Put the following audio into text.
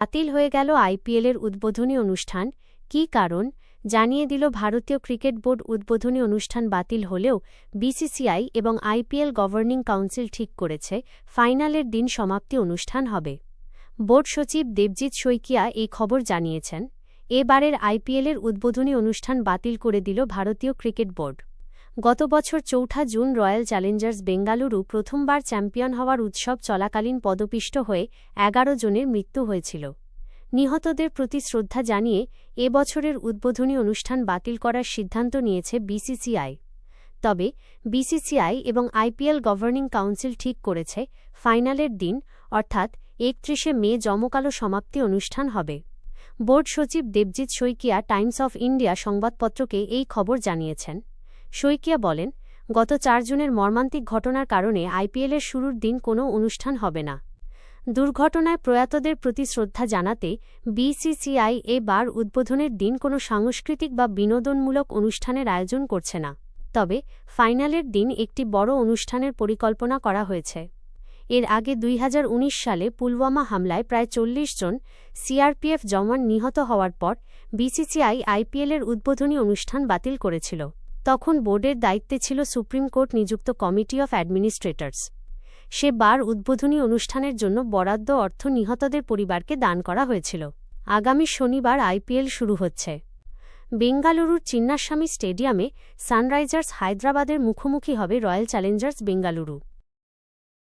বাতিল হয়ে গেল আইপিএলের উদ্বোধনী অনুষ্ঠান, কী কারণ জানিয়ে দিল ভারতীয় ক্রিকেট বোর্ড। উদ্বোধনী অনুষ্ঠান বাতিল হলেও বিসিসিআই এবং আইপিএল গভর্নিং কাউন্সিল ঠিক করেছে ফাইনালের দিন সমাপ্তি অনুষ্ঠান হবে। বোর্ড সচিব দেবজিৎ শইকিয়া এই খবর জানিয়েছেন। এবারের আইপিএলের উদ্বোধনী অনুষ্ঠান বাতিল করে দিল ভারতীয় ক্রিকেট বোর্ড। গত বছর ৪ জুন রয়্যাল চ্যালেঞ্জার্স বেঙ্গালুরু প্রথমবার চ্যাম্পিয়ন হওয়ার উৎসব চলাকালীন পদপিষ্ট হয়ে ১১ জনের মৃত্যু হয়েছিল। নিহতদের প্রতি শ্রদ্ধা জানিয়ে এ বছরের উদ্বোধনী অনুষ্ঠান বাতিল করার সিদ্ধান্ত নিয়েছে বিসিসিআই। তবে বিসিসিআই এবং আইপিএল গভর্নিং কাউন্সিল ঠিক করেছে ফাইনালের দিন অর্থাৎ ৩১ মে জমকালো সমাপ্তি অনুষ্ঠান হবে। বোর্ড সচিব Devajit Saikia Times of India সংবাদপত্রকে এই খবর জানিয়েছেন। শইকিয়া বলেন, গত ৪ জুনের মর্মান্তিক ঘটনার কারণে আইপিএলের শুরুর দিন কোনো অনুষ্ঠান হবে না। দুর্ঘটনায় প্রয়াতদের প্রতি শ্রদ্ধা জানাতে বিসিসিআই এবার উদ্বোধনের দিন কোনো সাংস্কৃতিক বা বিনোদনমূলক অনুষ্ঠানের আয়োজন করছে না। তবে ফাইনালের দিন একটি বড় অনুষ্ঠানের পরিকল্পনা করা হয়েছে। এর আগে ২০১৯ সালে পুলওয়ামা হামলায় প্রায় ৪০ জন সিআরপিএফ জওয়ান নিহত হওয়ার পর বিসিসিআই আইপিএলের উদ্বোধনী অনুষ্ঠান বাতিল করেছিল। তখন বোর্ডের দায়িত্বে ছিল সুপ্রিম কোর্ট নিযুক্ত কমিটি অফ অ্যাডমিনিস্ট্রেটরস। সেবার উদ্বোধনী অনুষ্ঠানের জন্য বরাদ্দ অর্থ নিহতদের পরিবারকে দান করা হয়েছিল। আগামী শনিবার আইপিএল শুরু হচ্ছে। বেঙ্গালুরুর চিন্নাস্বামী স্টেডিয়ামে সানরাইজার্স হায়দ্রাবাদের মুখোমুখি হবে রয়্যাল চ্যালেঞ্জার্স বেঙ্গালুরু।